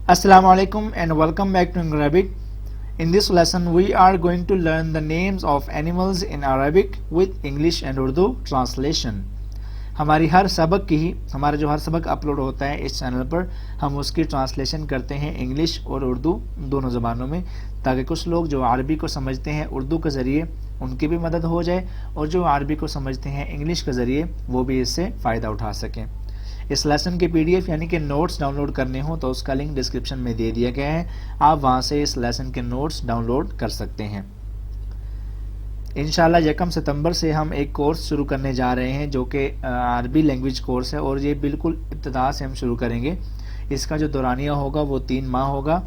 Assalamu alaikum and welcome back to Arabic. In this lesson we are going to learn the names of animals in Arabic with English and Urdu translation. हमारा जो हर सबक upload होता है इस channel पर हम उसकी translation करते हैं इंग्लिश और उर्दू दोनों ज़बानों में, ताकि कुछ लोग जो अरबी को समझते हैं उर्दू के ज़रिए उनकी भी मदद हो जाए और जो अरबी को समझते हैं इंग्लिश के ज़रिए वो भी इससे फ़ायदा उठा सकें। इस लेसन के पीडीएफ यानी कि नोट्स डाउनलोड करने हो तो उसका लिंक डिस्क्रिप्शन में दे दिया गया है, आप वहां से इस लेसन के नोट्स डाउनलोड कर सकते हैं। इंशाल्लाह 1 सितंबर से हम एक कोर्स शुरू करने जा रहे हैं जो कि अरबी लैंग्वेज कोर्स है और ये बिल्कुल इब्तिदा से हम शुरू करेंगे। इसका जो दौरानिया होगा वो 3 माह होगा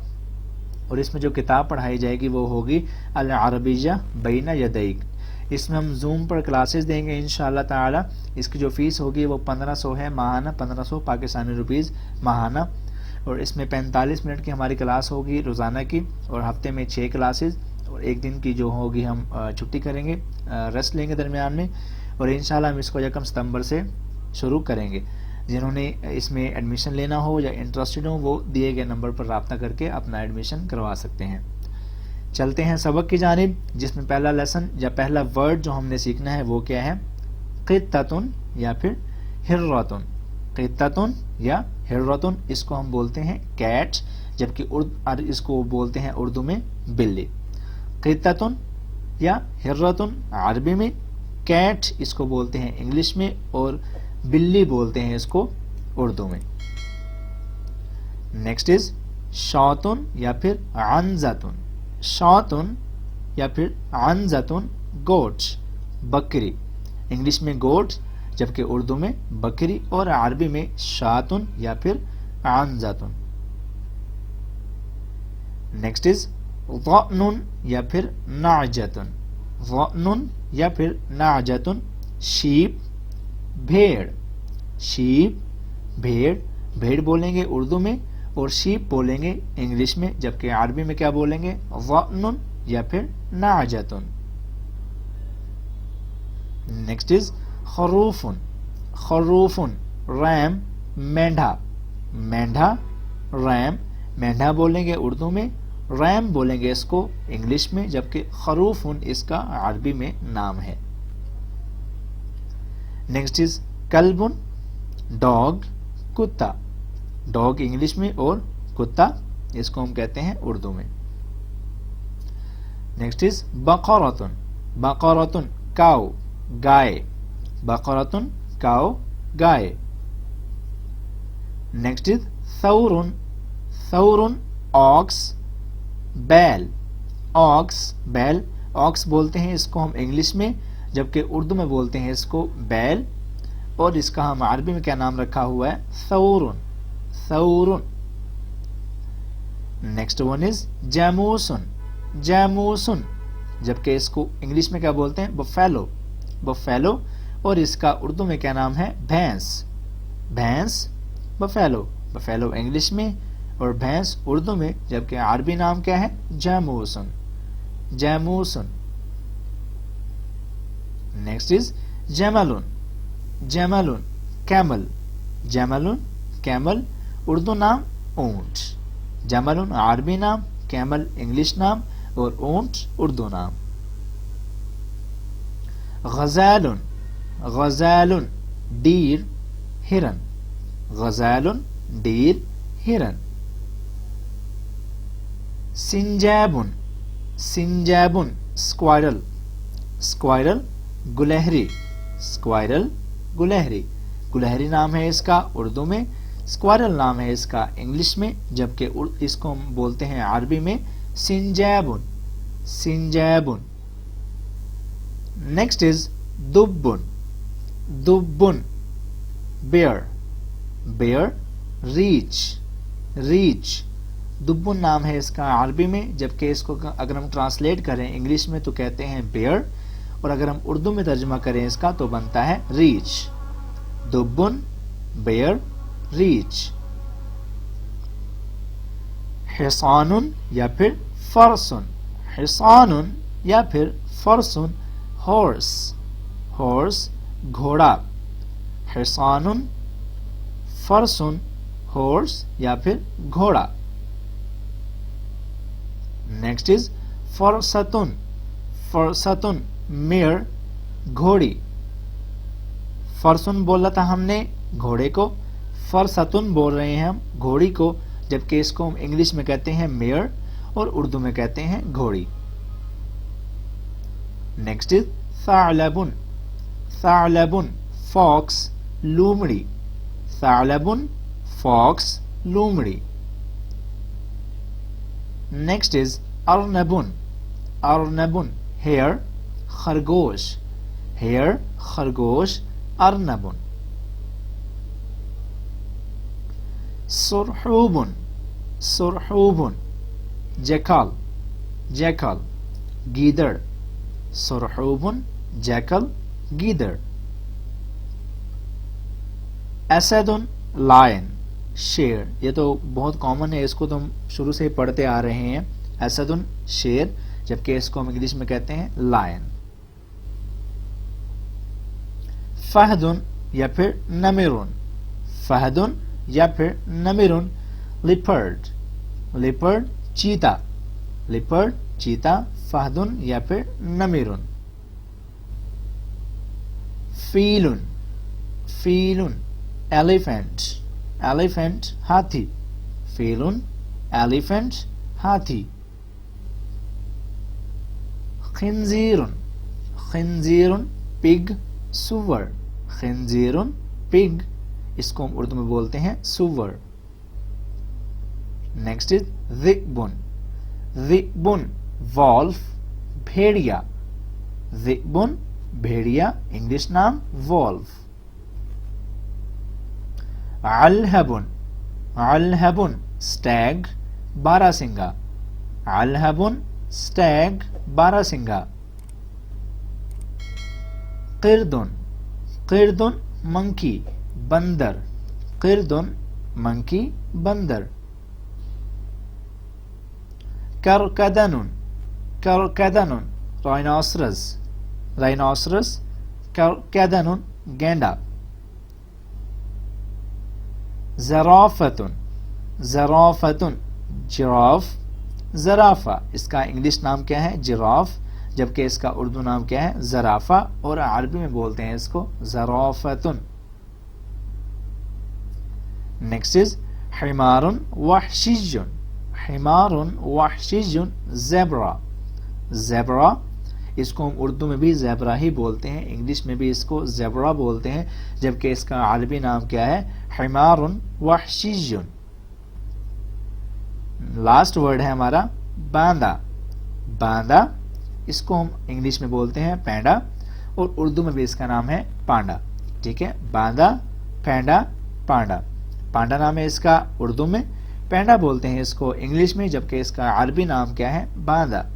और इसमें जो किताब पढ़ाई जाएगी वो होगी अल अरबिया बैन यदैक। इसमें हम जूम पर क्लासेस देंगे इंशाअल्लाह ताला। इसकी जो फीस होगी वो 1500 है माहाना, 1500 पाकिस्तानी रुपीज़ माहाना। और इसमें 45 मिनट की हमारी क्लास होगी रोज़ाना की और हफ्ते में 6 क्लासेस और एक दिन की जो होगी हम छुट्टी करेंगे, रेस्ट लेंगे दरमियान में। और इंशाअल्लाह हम इसको 1 सितंबर से शुरू करेंगे। जिन्होंने इसमें एडमिशन लेना हो या इंटरेस्टेड हो वो दिए गए नंबर पर रब्ता करके अपना एडमिशन करवा सकते हैं। चलते हैं सबक की जानिब, जिसमें पहला लेसन या पहला वर्ड जो हमने सीखना है वो क्या है, क़ित्ततुन या फिर हिर्रतुन। क़ित्ततुन या हिर्रतुन इसको हम बोलते हैं कैट, जबकि इसको बोलते हैं उर्दू में बिल्ली। क़ित्ततुन या हिर्रतुन अरबी में, कैट इसको बोलते हैं इंग्लिश में और बिल्ली बोलते हैं इसको उर्दू में। नेक्स्ट इज शातुन या फिर अनज़तुन। शातुन या फिर अनज़तुन गोट, बकरी। इंग्लिश में गोट जबकि उर्दू में बकरी और अरबी में शातुन या फिर अनज़तुन। नेक्स्ट इज ज़अनुन या फिर नाजतुन। ज़अनुन या फिर नाजतुन शीप, भेड़। शीप भेड़, भेड़ बोलेंगे उर्दू में और शीप बोलेंगे इंग्लिश में, जबकि अरबी में क्या बोलेंगे, ज़अनुन या फिर नाजतुन। नेक्स्ट इज खरूफुन। खरूफुन रैम, मेंढा। मेंढा रैम, मेंढा बोलेंगे उर्दू में, रैम बोलेंगे इसको इंग्लिश में, जबकि खरूफुन इसका अरबी में नाम है। नेक्स्ट इज कल्बुन, डॉग, कुत्ता। डॉग इंग्लिश में और कुत्ता इसको हम कहते हैं उर्दू में। नेक्स्ट इज बकरतुन। बकरतुन काऊ, गाय। बकरतुन काऊ, गाय। नेक्स्ट इज सौरुन। सौरुन ऑक्स, बैल। ऑक्स बैल, ऑक्स बोलते हैं इसको हम इंग्लिश में, जबकि उर्दू में बोलते हैं इसको बैल और इसका हम अरबी में क्या नाम रखा हुआ है, सौरुन। सौरुन। नेक्स्ट वन इज जैमूसुन। जैमूसुन, जबकि इसको इंग्लिश में क्या बोलते हैं, बफेलो। बफेलो और इसका उर्दू में क्या नाम है, भैंस। भैंस बफेलो। बफेलो इंग्लिश में और भैंस उर्दू में, जबकि अरबी नाम क्या है, जैमूसुन। जैमूसुन। नेक्स्ट इज जमलुन। जमलुन कैमल। जमलुन कैमल, उर्दू नाम ऊंट। जमलुन अरबी नाम, कैमल इंग्लिश नाम और ऊंट उर्दू नाम। गज़ालुन। गज़ालुन डीर, हिरन। गज़ालुन डीर, हिरन। सिंजैबुन। सिंजैबुन स्क्वायरल। स्क्वायरल गुलहरी। स्क्वायरल गुलहरी, गुलहरी नाम है इसका उर्दू में, स्क्वायरल नाम है इसका इंग्लिश में, जबकि इसको हम बोलते हैं अरबी में सिंजैबुन। सिंजैबुन। नेक्स्ट इज दुब्बुन। दुब्बुन बेयर। बेयर रीच। रीच दुब्बुन नाम है इसका अरबी में, जबकि इसको अगर हम ट्रांसलेट करें इंग्लिश में तो कहते हैं बेयर और अगर हम उर्दू में तर्जुमा करें इसका तो बनता है रीच। दुब्बुन, बेयर, रीच। हिसानुन या फिर फरसुन। हिसानुन या फिर फरसुन हॉर्स। हॉर्स घोड़ा। हिसानुन फरसुन हॉर्स या फिर घोड़ा। नेक्स्ट इज फरसतुन, फरसतुन मेयर घोड़ी, फरसुन बोला था हमने घोड़े को, फरसतुन बोल रहे हैं हम घोड़ी को, जबकि इसको हम इंग्लिश में कहते हैं मेयर और उर्दू में कहते हैं घोड़ी। नेक्स्ट इज सालबुन, सालबुन फॉक्स लूमड़ी, सालबुन फॉक्स लूमड़ी। नेक्स्ट इज अर्नबुन, अर्नबुन हेयर खरगोश, हेयर खरगोश अर्नबुन। सुरहुबुन, सुरहुबुन जैकल, जैकल गीदड़, सुरहुबुन जैकल गीदड़। असदुन लायन शेर, ये तो बहुत कॉमन है, इसको तो हम शुरू से ही पढ़ते आ रहे हैं। असदुन शेर, जबकि इसको हम इंग्लिश में कहते हैं लायन। फहदुन या फिर नमिरुन, फहदुन या फिर नमिरुन लिपर्ड, लिपर्ड चीता, लिपर्ड चीता फहदुन या फिर नमिरुन। फीलुन, फीलुन एलिफेंट, एलिफेंट हाथी, फीलुन एलिफेंट हाथी। खिंजीरुन, खिंजीरुन पिग सुअर, खिंजीरुन पिग, इसको हम उर्दू में बोलते हैं सुअर। नेक्स्ट इज ज़िक्बुन, ज़िक्बुन वॉल्फ भेड़िया, ज़िक्बुन भेड़िया इंग्लिश नाम वॉल्फ। अलहबुन, अलहबुन स्टैग बारहसिंगा, अलहबुन स्टैग बारहसिंगा। क़िरदुन, क़िरदुन मंकी बंदर, क़िरदुन मंकी बंदर। करकदनुन, करकदनुन राइनोसरस, राइनोसरस करकदनुन गैंडा। ज़राफ़तुन, ज़राफ़तुन जिराफ, ज़राफ़ा इसका इंग्लिश नाम क्या है जिराफ, जबकि इसका उर्दू नाम क्या है ज़राफ़ा, और अरबी में बोलते हैं इसको ज़राफ़तुन। नेक्स्ट इज हिमारुन वहशिजुन, हिमारुन वहशिजुन ज़ेब्रा, ज़ेब्रा इसको हम उर्दू में भी ज़ेब्रा ही बोलते हैं, इंग्लिश में भी इसको ज़ेब्रा बोलते हैं, जबकि इसका अरबी नाम क्या है हिमारुन वहशिजुन। लास्ट वर्ड है हमारा बांदा, बांदा इसको हम इंग्लिश में बोलते हैं पैंडा, और उर्दू में भी इसका नाम है पांडा। ठीक है, बांदा पैंडा पांडा, पांडा नाम है इसका उर्दू में, पैंडा बोलते हैं इसको इंग्लिश में, जबकि इसका अरबी नाम क्या है बांदा।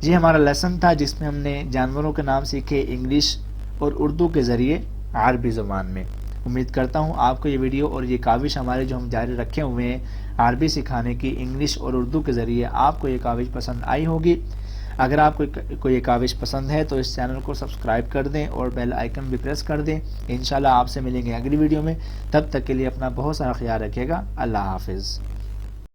ये हमारा लेसन था जिसमें हमने जानवरों के नाम सीखे इंग्लिश और उर्दू के ज़रिए अरबी ज़ुबान में। उम्मीद करता हूँ आपको ये वीडियो और ये काविश हमारे जो हम जारी रखे हुए हैं अरबी सिखाने की इंग्लिश और उर्दू के ज़रिए, आपको ये काविश पसंद आई होगी। अगर आपको ये काविश पसंद है तो इस चैनल को सब्सक्राइब कर दें और बेल आइकन भी प्रेस कर दें। इंशाल्लाह आपसे मिलेंगे अगली वीडियो में, तब तक के लिए अपना बहुत सारा ख्याल रखिएगा। अल्लाह हाफिज़।